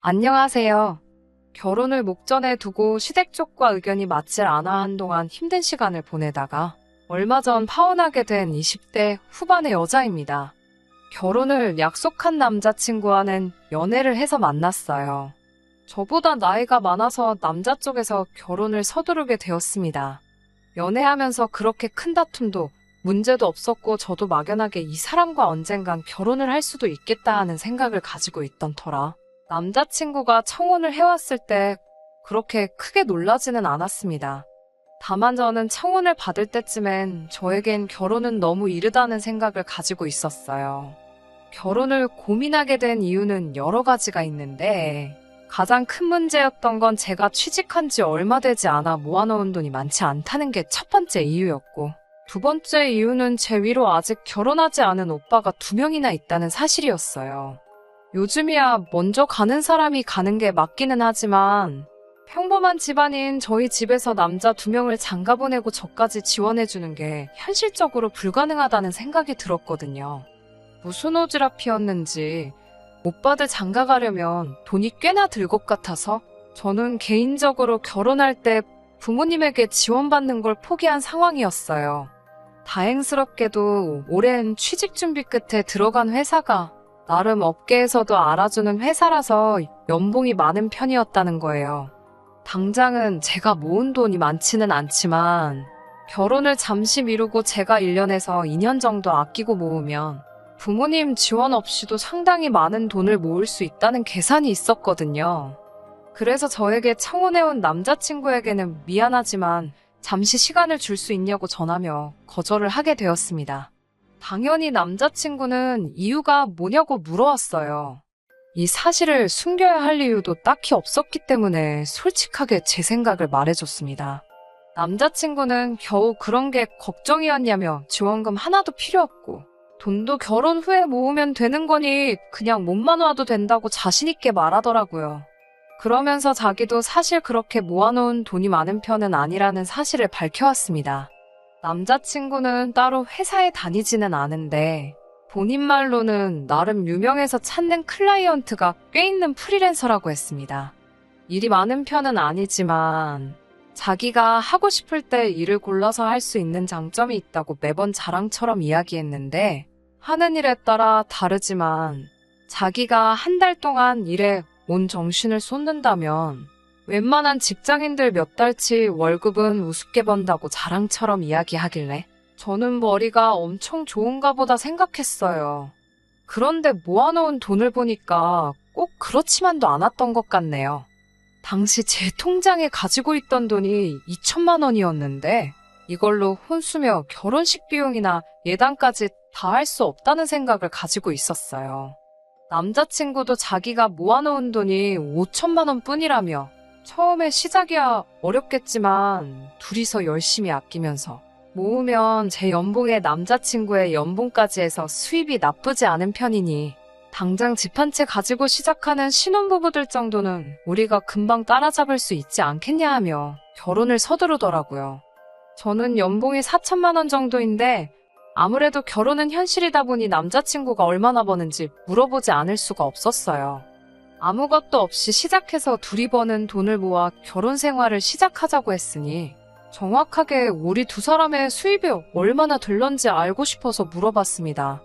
안녕하세요. 결혼을 목전에 두고 시댁 쪽과 의견이 맞질 않아 한동안 힘든 시간을 보내다가 얼마 전 파혼하게 된 20대 후반의 여자입니다. 결혼을 약속한 남자친구와는 연애를 해서 만났어요. 저보다 나이가 많아서 남자 쪽에서 결혼을 서두르게 되었습니다. 연애하면서 그렇게 큰 다툼도 문제도 없었고 저도 막연하게 이 사람과 언젠간 결혼을 할 수도 있겠다 하는 생각을 가지고 있던 터라 남자친구가 청혼을 해왔을 때 그렇게 크게 놀라지는 않았습니다. 다만 저는 청혼을 받을 때쯤엔 저에겐 결혼은 너무 이르다는 생각을 가지고 있었어요. 결혼을 고민하게 된 이유는 여러 가지가 있는데 가장 큰 문제였던 건 제가 취직한 지 얼마 되지 않아 모아놓은 돈이 많지 않다는 게 첫 번째 이유였고, 두 번째 이유는 제 위로 아직 결혼하지 않은 오빠가 2명이나 있다는 사실이었어요. 요즘이야 먼저 가는 사람이 가는 게 맞기는 하지만 평범한 집안인 저희 집에서 남자 2명을 장가 보내고 저까지 지원해주는 게 현실적으로 불가능하다는 생각이 들었거든요. 무슨 오지랖 피었는지 오빠들 장가 가려면 돈이 꽤나 들 것 같아서 저는 개인적으로 결혼할 때 부모님에게 지원받는 걸 포기한 상황이었어요. 다행스럽게도 오랜 취직 준비 끝에 들어간 회사가 나름 업계에서도 알아주는 회사라서 연봉이 많은 편이었다는 거예요. 당장은 제가 모은 돈이 많지는 않지만 결혼을 잠시 미루고 제가 1년에서 2년 정도 아끼고 모으면 부모님 지원 없이도 상당히 많은 돈을 모을 수 있다는 계산이 있었거든요. 그래서 저에게 청혼해온 남자친구에게는 미안하지만 잠시 시간을 줄 수 있냐고 전하며 거절을 하게 되었습니다. 당연히 남자친구는 이유가 뭐냐고 물어왔어요. 이 사실을 숨겨야 할 이유도 딱히 없었기 때문에 솔직하게 제 생각을 말해줬습니다. 남자친구는 겨우 그런 게 걱정이었냐며 지원금 하나도 필요 없고 돈도 결혼 후에 모으면 되는 거니 그냥 몸만 와도 된다고 자신있게 말하더라고요. 그러면서 자기도 사실 그렇게 모아놓은 돈이 많은 편은 아니라는 사실을 밝혀왔습니다. 남자친구는 따로 회사에 다니지는 않은데 본인 말로는 나름 유명해서 찾는 클라이언트가 꽤 있는 프리랜서라고 했습니다. 일이 많은 편은 아니지만 자기가 하고 싶을 때 일을 골라서 할 수 있는 장점이 있다고 매번 자랑처럼 이야기했는데 하는 일에 따라 다르지만 자기가 한 달 동안 일에 온 정신을 쏟는다면 웬만한 직장인들 몇 달치 월급은 우습게 번다고 자랑처럼 이야기하길래 저는 머리가 엄청 좋은가 보다 생각했어요. 그런데 모아놓은 돈을 보니까 꼭 그렇지만도 않았던 것 같네요. 당시 제 통장에 가지고 있던 돈이 2천만 원이었는데 이걸로 혼수며 결혼식 비용이나 예단까지 다 할 수 없다는 생각을 가지고 있었어요. 남자친구도 자기가 모아놓은 돈이 5천만 원 뿐이라며 처음에 시작이야 어렵겠지만 둘이서 열심히 아끼면서 모으면 제 연봉에 남자친구의 연봉까지 해서 수입이 나쁘지 않은 편이니 당장 집 한 채 가지고 시작하는 신혼부부들 정도는 우리가 금방 따라잡을 수 있지 않겠냐 하며 결혼을 서두르더라고요. 저는 연봉이 4천만 원 정도인데 아무래도 결혼은 현실이다 보니 남자친구가 얼마나 버는지 물어보지 않을 수가 없었어요. 아무것도 없이 시작해서 둘이 버는 돈을 모아 결혼 생활을 시작하자고 했으니 정확하게 우리 두 사람의 수입이 얼마나 될런지 알고 싶어서 물어봤습니다.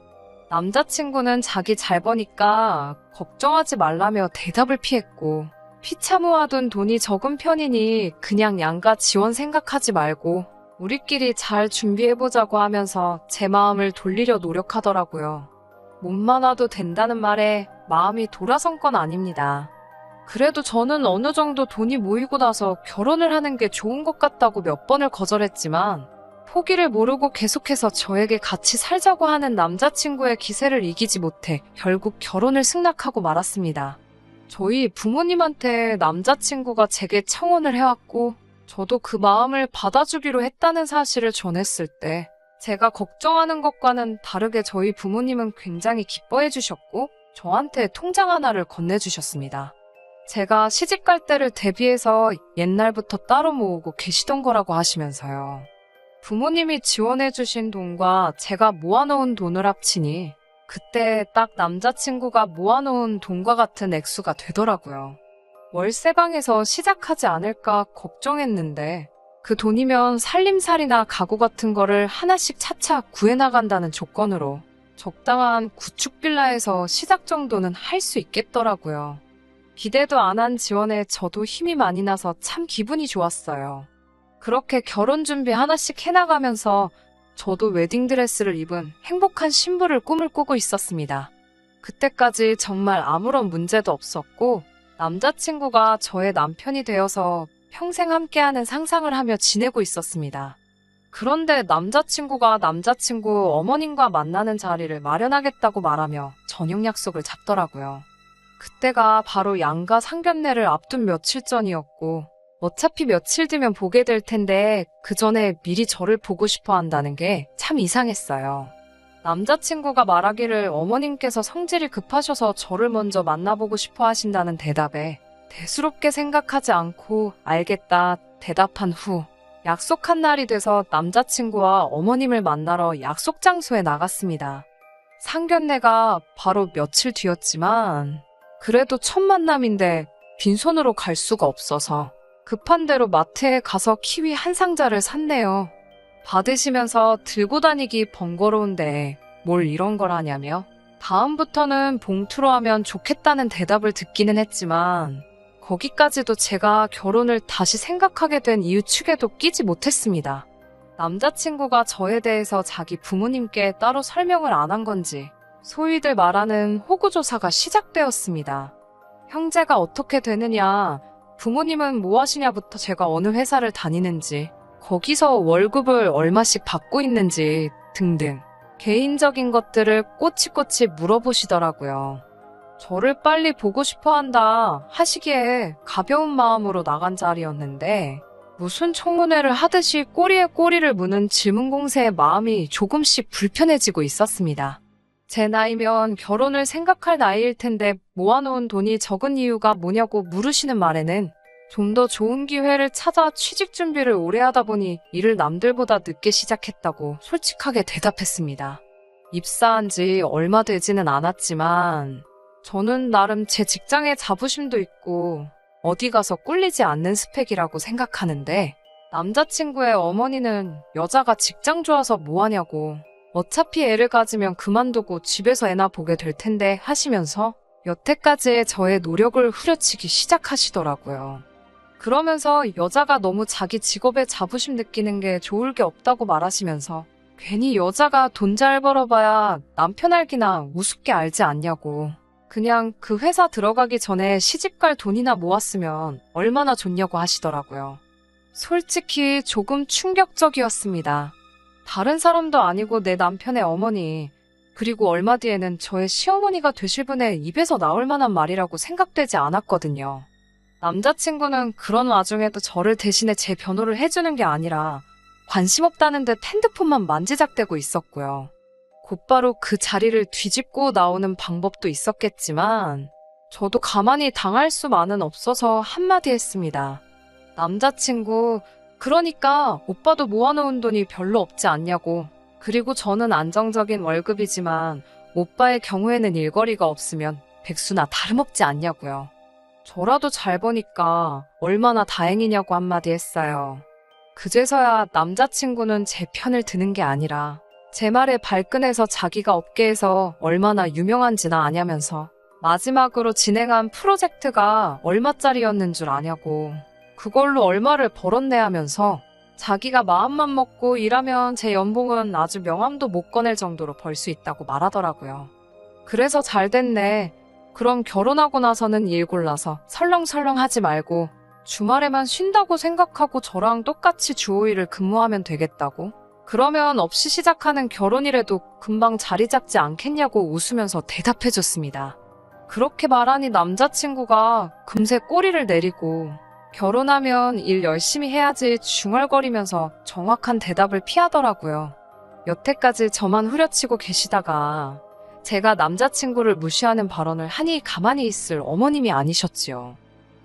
남자친구는 자기 잘 버니까 걱정하지 말라며 대답을 피했고 피차 모아둔 돈이 적은 편이니 그냥 양가 지원 생각하지 말고 우리끼리 잘 준비해보자고 하면서 제 마음을 돌리려 노력하더라고요. 몸만 와도 된다는 말에 마음이 돌아선 건 아닙니다. 그래도 저는 어느 정도 돈이 모이고 나서 결혼을 하는 게 좋은 것 같다고 몇 번을 거절했지만 포기를 모르고 계속해서 저에게 같이 살자고 하는 남자친구의 기세를 이기지 못해 결국 결혼을 승낙하고 말았습니다. 저희 부모님한테 남자친구가 제게 청혼을 해왔고 저도 그 마음을 받아주기로 했다는 사실을 전했을 때 제가 걱정하는 것과는 다르게 저희 부모님은 굉장히 기뻐해 주셨고 저한테 통장 하나를 건네주셨습니다. 제가 시집갈 때를 대비해서 옛날부터 따로 모으고 계시던 거라고 하시면서요. 부모님이 지원해 주신 돈과 제가 모아놓은 돈을 합치니 그때 딱 남자친구가 모아놓은 돈과 같은 액수가 되더라고요. 월세방에서 시작하지 않을까 걱정했는데 그 돈이면 살림살이나 가구 같은 거를 하나씩 차차 구해나간다는 조건으로 적당한 구축 빌라에서 시작 정도는 할 수 있겠더라고요. 기대도 안 한 지원에 저도 힘이 많이 나서 참 기분이 좋았어요. 그렇게 결혼 준비 하나씩 해나가면서 저도 웨딩드레스를 입은 행복한 신부를 꿈을 꾸고 있었습니다. 그때까지 정말 아무런 문제도 없었고 남자친구가 저의 남편이 되어서 평생 함께하는 상상을 하며 지내고 있었습니다. 그런데 남자친구가 남자친구 어머님과 만나는 자리를 마련하겠다고 말하며 저녁 약속을 잡더라고요. 그때가 바로 양가 상견례를 앞둔 며칠 전이었고 어차피 며칠 뒤면 보게 될 텐데 그 전에 미리 저를 보고 싶어 한다는 게 참 이상했어요. 남자친구가 말하기를 어머님께서 성질이 급하셔서 저를 먼저 만나보고 싶어 하신다는 대답에 대수롭게 생각하지 않고 알겠다 대답한 후 약속한 날이 돼서 남자친구와 어머님을 만나러 약속 장소에 나갔습니다. 상견례가 바로 며칠 뒤였지만 그래도 첫 만남인데 빈손으로 갈 수가 없어서 급한 대로 마트에 가서 키위 한 상자를 샀네요. 받으시면서 들고 다니기 번거로운데 뭘 이런 걸 하냐며 다음부터는 봉투로 하면 좋겠다는 대답을 듣기는 했지만 거기까지도 제가 결혼을 다시 생각하게 된 이유 축에도 끼지 못했습니다. 남자친구가 저에 대해서 자기 부모님께 따로 설명을 안 한 건지 소위들 말하는 호구조사가 시작되었습니다. 형제가 어떻게 되느냐, 부모님은 뭐 하시냐부터 제가 어느 회사를 다니는지, 거기서 월급을 얼마씩 받고 있는지 등등 개인적인 것들을 꼬치꼬치 물어보시더라고요. 저를 빨리 보고 싶어 한다 하시기에 가벼운 마음으로 나간 자리였는데 무슨 청문회를 하듯이 꼬리에 꼬리를 무는 질문 공세에 마음이 조금씩 불편해지고 있었습니다. 제 나이면 결혼을 생각할 나이일 텐데 모아놓은 돈이 적은 이유가 뭐냐고 물으시는 말에는 좀 더 좋은 기회를 찾아 취직 준비를 오래 하다 보니 일을 남들보다 늦게 시작했다고 솔직하게 대답했습니다. 입사한 지 얼마 되지는 않았지만 저는 나름 제 직장에 자부심도 있고 어디 가서 꿀리지 않는 스펙이라고 생각하는데 남자친구의 어머니는 여자가 직장 좋아서 뭐하냐고 어차피 애를 가지면 그만두고 집에서 애나 보게 될 텐데 하시면서 여태까지의 저의 노력을 후려치기 시작하시더라고요. 그러면서 여자가 너무 자기 직업에 자부심 느끼는 게 좋을 게 없다고 말하시면서 괜히 여자가 돈 잘 벌어봐야 남편 알기나 우습게 알지 않냐고 그냥 그 회사 들어가기 전에 시집갈 돈이나 모았으면 얼마나 좋냐고 하시더라고요. 솔직히 조금 충격적이었습니다. 다른 사람도 아니고 내 남편의 어머니, 그리고 얼마 뒤에는 저의 시어머니가 되실 분의 입에서 나올 만한 말이라고 생각되지 않았거든요. 남자친구는 그런 와중에도 저를 대신에 제 변호를 해주는 게 아니라 관심 없다는 듯 핸드폰만 만지작대고 있었고요. 곧바로 그 자리를 뒤집고 나오는 방법도 있었겠지만 저도 가만히 당할 수만은 없어서 한마디 했습니다. 남자친구, 그러니까 오빠도 모아놓은 돈이 별로 없지 않냐고. 그리고 저는 안정적인 월급이지만 오빠의 경우에는 일거리가 없으면 백수나 다름없지 않냐고요. 저라도 잘 버니까 얼마나 다행이냐고 한마디 했어요. 그제서야 남자친구는 제 편을 드는 게 아니라 제 말에 발끈해서 자기가 업계에서 얼마나 유명한지나 아냐면서 마지막으로 진행한 프로젝트가 얼마짜리였는 줄 아냐고 그걸로 얼마를 벌었네 하면서 자기가 마음만 먹고 일하면 제 연봉은 아주 명함도 못 꺼낼 정도로 벌 수 있다고 말하더라고요. 그래서 잘 됐네. 그럼 결혼하고 나서는 일 골라서 설렁설렁 하지 말고 주말에만 쉰다고 생각하고 저랑 똑같이 주 5일을 근무하면 되겠다고? 그러면 없이 시작하는 결혼이라도 금방 자리 잡지 않겠냐고 웃으면서 대답해줬습니다. 그렇게 말하니 남자친구가 금세 꼬리를 내리고 결혼하면 일 열심히 해야지 중얼거리면서 정확한 대답을 피하더라고요. 여태까지 저만 후려치고 계시다가 제가 남자친구를 무시하는 발언을 하니 가만히 있을 어머님이 아니셨지요.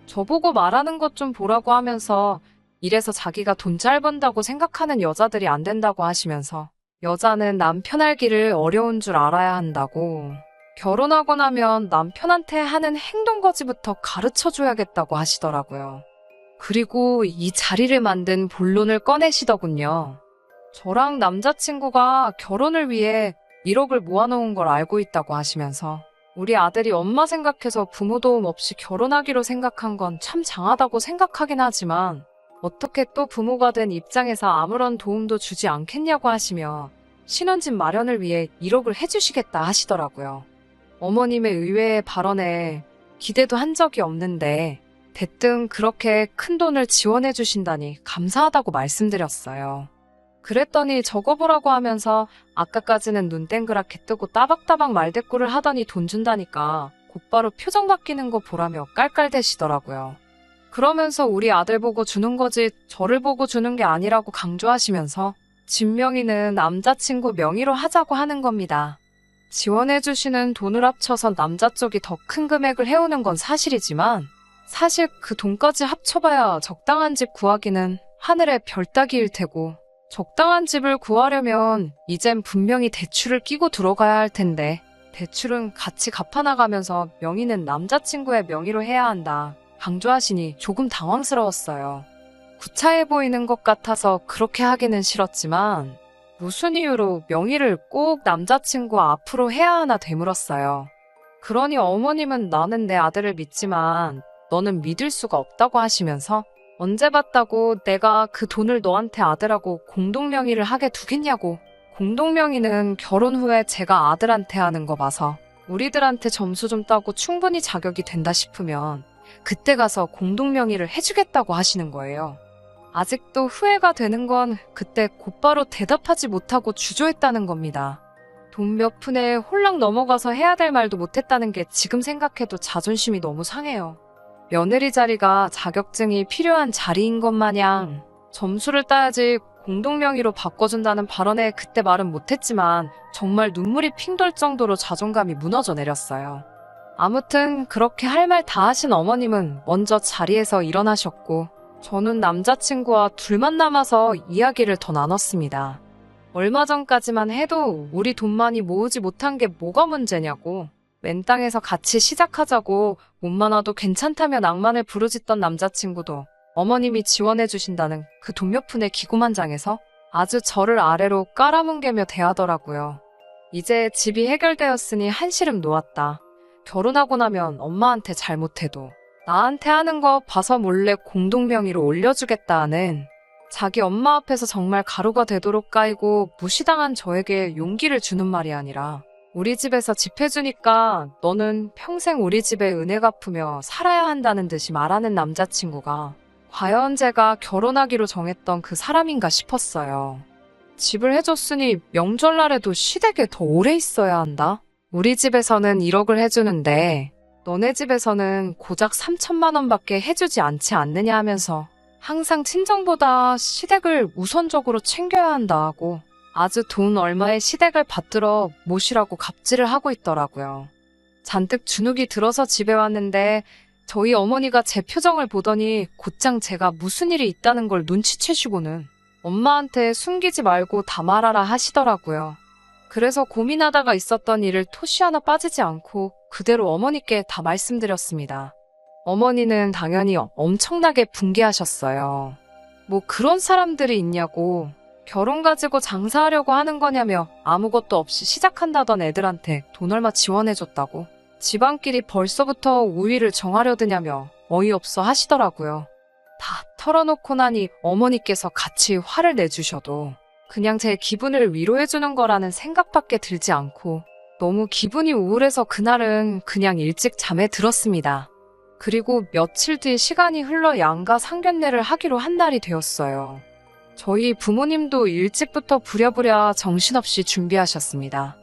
저보고 말하는 것 좀 보라고 하면서 이래서 자기가 돈 잘 번다고 생각하는 여자들이 안 된다고 하시면서 여자는 남편 알기를 어려운 줄 알아야 한다고. 결혼하고 나면 남편한테 하는 행동거지부터 가르쳐줘야겠다고 하시더라고요. 그리고 이 자리를 만든 본론을 꺼내시더군요. 저랑 남자친구가 결혼을 위해 1억을 모아놓은 걸 알고 있다고 하시면서 우리 아들이 엄마 생각해서 부모 도움 없이 결혼하기로 생각한 건 참 장하다고 생각하긴 하지만 어떻게 또 부모가 된 입장에서 아무런 도움도 주지 않겠냐고 하시며 신혼집 마련을 위해 1억을 해주시겠다 하시더라고요. 어머님의 의외의 발언에 기대도 한 적이 없는데 대뜸 그렇게 큰 돈을 지원해 주신다니 감사하다고 말씀드렸어요. 그랬더니 적어보라고 하면서 아까까지는 눈 땡그랗게 뜨고 따박따박 말대꾸를 하더니 돈 준다니까 곧바로 표정 바뀌는 거 보라며 깔깔대시더라고요. 그러면서 우리 아들 보고 주는 거지 저를 보고 주는 게 아니라고 강조하시면서 집 명의는 남자친구 명의로 하자고 하는 겁니다. 지원해주시는 돈을 합쳐서 남자 쪽이 더 큰 금액을 해오는 건 사실이지만 사실 그 돈까지 합쳐봐야 적당한 집 구하기는 하늘의 별 따기일 테고 적당한 집을 구하려면 이젠 분명히 대출을 끼고 들어가야 할 텐데 대출은 같이 갚아나가면서 명의는 남자친구의 명의로 해야 한다 강조하시니 조금 당황스러웠어요. 구차해 보이는 것 같아서 그렇게 하기는 싫었지만 무슨 이유로 명의를 꼭 남자친구 앞으로 해야 하나 되물었어요. 그러니 어머님은 나는 내 아들을 믿지만 너는 믿을 수가 없다고 하시면서 언제 봤다고 내가 그 돈을 너한테 아들하고 공동명의를 하게 두겠냐고. 공동명의는 결혼 후에 제가 아들한테 하는 거 봐서 우리들한테 점수 좀 따고 충분히 자격이 된다 싶으면 그때 가서 공동명의를 해주겠다고 하시는 거예요. 아직도 후회가 되는 건 그때 곧바로 대답하지 못하고 주저했다는 겁니다. 돈 몇 푼에 홀랑 넘어가서 해야 될 말도 못했다는 게 지금 생각해도 자존심이 너무 상해요. 며느리 자리가 자격증이 필요한 자리인 것 마냥 점수를 따야지 공동명의로 바꿔준다는 발언에 그때 말은 못했지만 정말 눈물이 핑 돌 정도로 자존감이 무너져 내렸어요. 아무튼 그렇게 할 말 다 하신 어머님은 먼저 자리에서 일어나셨고 저는 남자친구와 둘만 남아서 이야기를 더 나눴습니다. 얼마 전까지만 해도 우리 돈 많이 모으지 못한 게 뭐가 문제냐고 맨 땅에서 같이 시작하자고 몸만 와도 괜찮다며 낭만을 부르짖던 남자친구도 어머님이 지원해 주신다는 그 돈 몇 푼의 기고만장에서 아주 저를 아래로 깔아뭉개며 대하더라고요. 이제 집이 해결되었으니 한시름 놓았다. 결혼하고 나면 엄마한테 잘못해도 나한테 하는 거 봐서 몰래 공동명의로 올려주겠다는 자기 엄마 앞에서 정말 가루가 되도록 까이고 무시당한 저에게 용기를 주는 말이 아니라 우리 집에서 집 해주니까 너는 평생 우리 집에 은혜 갚으며 살아야 한다는 듯이 말하는 남자친구가 과연 제가 결혼하기로 정했던 그 사람인가 싶었어요. 집을 해줬으니 명절날에도 시댁에 더 오래 있어야 한다? 우리 집에서는 1억을 해주는데 너네 집에서는 고작 3천만 원밖에 해주지 않지 않느냐 하면서 항상 친정보다 시댁을 우선적으로 챙겨야 한다 하고 아주 돈 얼마의 시댁을 받들어 모시라고 갑질을 하고 있더라고요. 잔뜩 주눅이 들어서 집에 왔는데 저희 어머니가 제 표정을 보더니 곧장 제가 무슨 일이 있다는 걸 눈치채시고는 엄마한테 숨기지 말고 다 말하라 하시더라고요. 그래서 고민하다가 있었던 일을 토시 하나 빠지지 않고 그대로 어머니께 다 말씀드렸습니다. 어머니는 당연히 엄청나게 분개하셨어요. 뭐 그런 사람들이 있냐고 결혼 가지고 장사하려고 하는 거냐며 아무것도 없이 시작한다던 애들한테 돈 얼마 지원해줬다고 집안끼리 벌써부터 우위를 정하려드냐며 어이없어 하시더라고요. 다 털어놓고 나니 어머니께서 같이 화를 내주셔도 그냥 제 기분을 위로해주는 거라는 생각밖에 들지 않고 너무 기분이 우울해서 그날은 그냥 일찍 잠에 들었습니다. 그리고 며칠 뒤 시간이 흘러 양가 상견례를 하기로 한 날이 되었어요. 저희 부모님도 일찍부터 부랴부랴 정신없이 준비하셨습니다.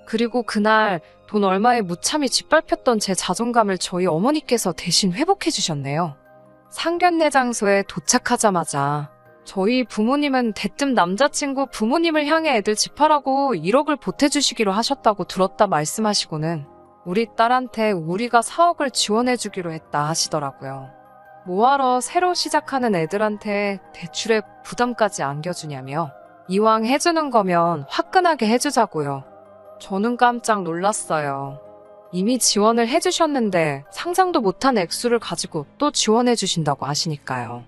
그리고 그날 돈 얼마에 무참히 짓밟혔던 제 자존감을 저희 어머니께서 대신 회복해 주셨네요. 상견례 장소에 도착하자마자 저희 부모님은 대뜸 남자친구 부모님을 향해 애들 집하라고 1억을 보태주시기로 하셨다고 들었다 말씀하시고는 우리 딸한테 우리가 4억을 지원해주기로 했다 하시더라고요. 뭐하러 새로 시작하는 애들한테 대출에 부담까지 안겨주냐며 이왕 해주는 거면 화끈하게 해주자고요. 저는 깜짝 놀랐어요. 이미 지원을 해주셨는데 상상도 못한 액수를 가지고 또 지원해주신다고 하시니까요.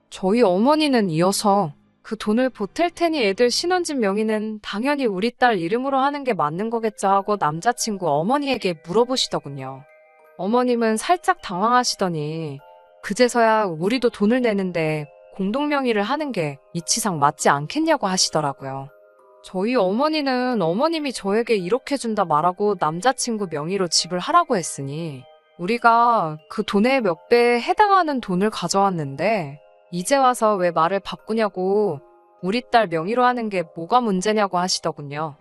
저희 어머니는 이어서 그 돈을 보탤 테니 애들 신혼집 명의는 당연히 우리 딸 이름으로 하는 게 맞는 거겠죠 하고 남자친구 어머니에게 물어보시더군요. 어머님은 살짝 당황하시더니 그제서야 우리도 돈을 내는데 공동명의를 하는 게 이치상 맞지 않겠냐고 하시더라고요. 저희 어머니는 어머님이 저에게 이렇게 준다 말하고 남자친구 명의로 집을 하라고 했으니 우리가 그 돈의 몇 배에 해당하는 돈을 가져왔는데 이제 와서 왜 말을 바꾸냐고 우리 딸 명의로 하는 게 뭐가 문제냐고 하시더군요.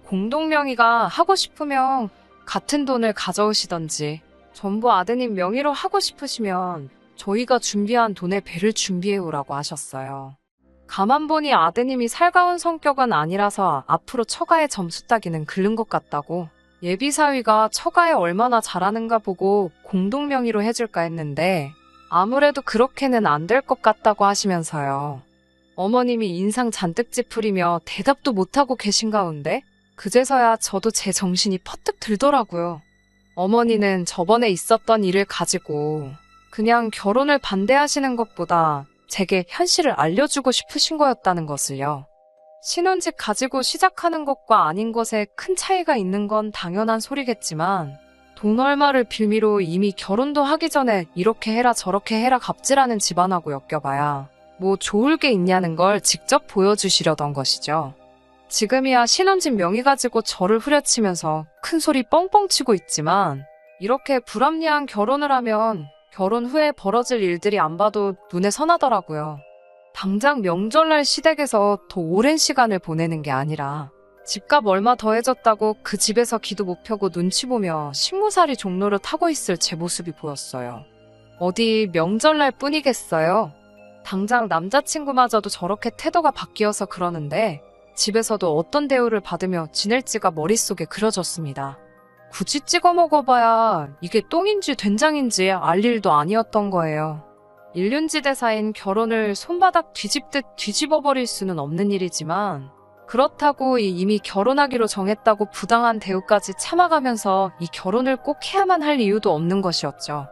공동명의가 하고 싶으면 같은 돈을 가져오시던지 전부 아드님 명의로 하고 싶으시면 저희가 준비한 돈의 배를 준비해오라고 하셨어요. 가만 보니 아드님이 살가운 성격은 아니라서 앞으로 처가의 점수 따기는 글른 것 같다고 예비사위가 처가에 얼마나 잘하는가 보고 공동명의로 해줄까 했는데 아무래도 그렇게는 안 될 것 같다고 하시면서요. 어머님이 인상 잔뜩 찌푸리며 대답도 못하고 계신 가운데 그제서야 저도 제 정신이 퍼뜩 들더라고요. 어머니는 저번에 있었던 일을 가지고 그냥 결혼을 반대하시는 것보다 제게 현실을 알려주고 싶으신 거였다는 것을요. 신혼집 가지고 시작하는 것과 아닌 것에 큰 차이가 있는 건 당연한 소리겠지만 돈 얼마를 빌미로 이미 결혼도 하기 전에 이렇게 해라 저렇게 해라 갑질하는 집안하고 엮여봐야 뭐 좋을 게 있냐는 걸 직접 보여주시려던 것이죠. 지금이야 신혼집 명의 가지고 저를 후려치면서 큰 소리 뻥뻥 치고 있지만 이렇게 불합리한 결혼을 하면 결혼 후에 벌어질 일들이 안 봐도 눈에 선하더라고요. 당장 명절날 시댁에서 더 오랜 시간을 보내는 게 아니라 집값 얼마 더해졌다고 그 집에서 기도 못 펴고 눈치 보며 식무살이 종로를 타고 있을 제 모습이 보였어요. 어디 명절날 뿐이겠어요. 당장 남자친구마저도 저렇게 태도가 바뀌어서 그러는데 집에서도 어떤 대우를 받으며 지낼지가 머릿속에 그려졌습니다. 굳이 찍어 먹어봐야 이게 똥인지 된장인지 알 일도 아니었던 거예요. 일륜지대사인 결혼을 손바닥 뒤집듯 뒤집어버릴 수는 없는 일이지만 그렇다고 이미 결혼하기로 정했다고 부당한 대우까지 참아가면서 이 결혼을 꼭 해야만 할 이유도 없는 것이었죠.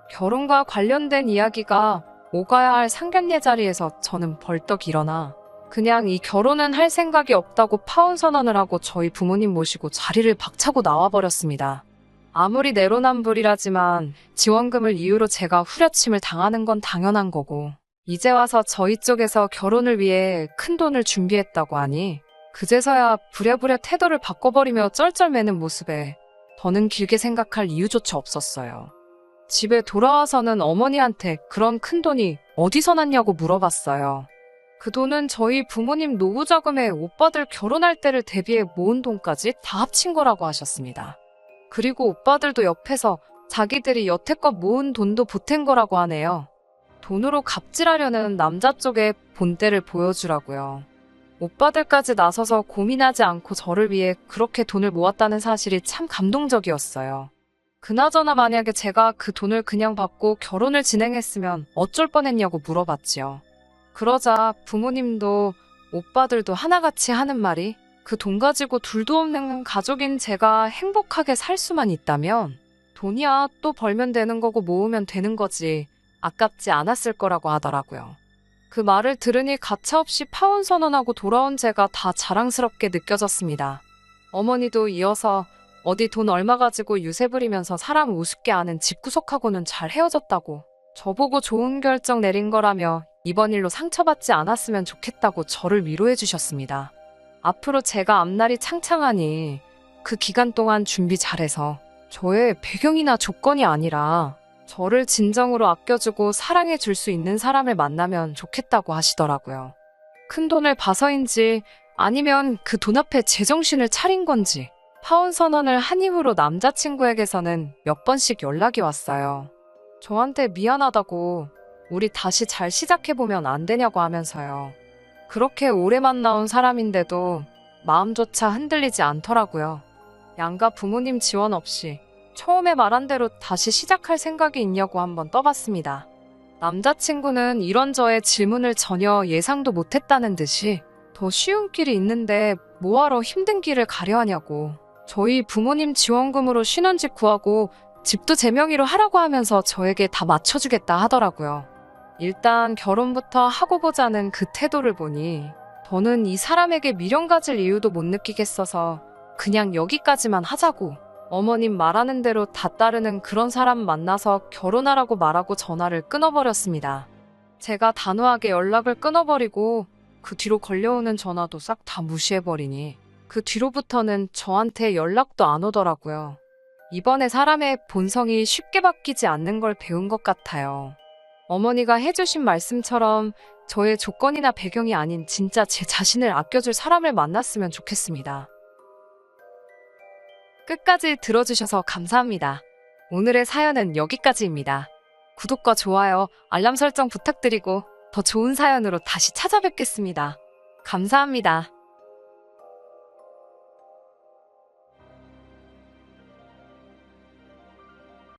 결혼과 관련된 이야기가 오가야 할 상견례 자리에서 저는 벌떡 일어나 그냥 이 결혼은 할 생각이 없다고 파혼 선언을 하고 저희 부모님 모시고 자리를 박차고 나와버렸습니다. 아무리 내로남불이라지만 지원금을 이유로 제가 후려침을 당하는 건 당연한 거고 이제 와서 저희 쪽에서 결혼을 위해 큰 돈을 준비했다고 하니 그제서야 부랴부랴 태도를 바꿔버리며 쩔쩔매는 모습에 더는 길게 생각할 이유조차 없었어요. 집에 돌아와서는 어머니한테 그런 큰 돈이 어디서 났냐고 물어봤어요. 그 돈은 저희 부모님 노후자금에 오빠들 결혼할 때를 대비해 모은 돈까지 다 합친 거라고 하셨습니다. 그리고 오빠들도 옆에서 자기들이 여태껏 모은 돈도 보탠 거라고 하네요. 돈으로 갑질하려는 남자 쪽의 본때를 보여주라고요. 오빠들까지 나서서 고민하지 않고 저를 위해 그렇게 돈을 모았다는 사실이 참 감동적이었어요. 그나저나 만약에 제가 그 돈을 그냥 받고 결혼을 진행했으면 어쩔 뻔했냐고 물어봤지요. 그러자 부모님도 오빠들도 하나같이 하는 말이 그 돈 가지고 둘도 없는 가족인 제가 행복하게 살 수만 있다면 돈이야 또 벌면 되는 거고 모으면 되는 거지 아깝지 않았을 거라고 하더라고요. 그 말을 들으니 가차없이 파혼 선언하고 돌아온 제가 다 자랑스럽게 느껴졌습니다. 어머니도 이어서 어디 돈 얼마 가지고 유세 부리면서 사람 우습게 아는 집구석하고는 잘 헤어졌다고 저보고 좋은 결정 내린 거라며 이번 일로 상처받지 않았으면 좋겠다고 저를 위로해 주셨습니다. 앞으로 제가 앞날이 창창하니 그 기간 동안 준비 잘해서 저의 배경이나 조건이 아니라 저를 진정으로 아껴주고 사랑해 줄 수 있는 사람을 만나면 좋겠다고 하시더라고요. 큰 돈을 봐서인지 아니면 그 돈 앞에 제정신을 차린 건지 파혼 선언을 한 이후로 남자친구에게서는 몇 번씩 연락이 왔어요. 저한테 미안하다고 우리 다시 잘 시작해보면 안 되냐고 하면서요. 그렇게 오래 만나온 사람인데도 마음조차 흔들리지 않더라고요. 양가 부모님 지원 없이 처음에 말한 대로 다시 시작할 생각이 있냐고 한번 떠봤습니다. 남자친구는 이런 저의 질문을 전혀 예상도 못했다는 듯이 더 쉬운 길이 있는데 뭐하러 힘든 길을 가려 하냐고. 저희 부모님 지원금으로 신혼집 구하고 집도 제 명의로 하라고 하면서 저에게 다 맞춰주겠다 하더라고요. 일단 결혼부터 하고 보자는 그 태도를 보니 저는 이 사람에게 미련 가질 이유도 못 느끼겠어서 그냥 여기까지만 하자고, 어머님 말하는 대로 다 따르는 그런 사람 만나서 결혼하라고 말하고 전화를 끊어버렸습니다. 제가 단호하게 연락을 끊어버리고 그 뒤로 걸려오는 전화도 싹 다 무시해버리니 그 뒤로부터는 저한테 연락도 안 오더라고요. 이번에 사람의 본성이 쉽게 바뀌지 않는 걸 배운 것 같아요. 어머니가 해주신 말씀처럼 저의 조건이나 배경이 아닌 진짜 제 자신을 아껴줄 사람을 만났으면 좋겠습니다. 끝까지 들어주셔서 감사합니다. 오늘의 사연은 여기까지입니다. 구독과 좋아요, 알람 설정 부탁드리고 더 좋은 사연으로 다시 찾아뵙겠습니다. 감사합니다.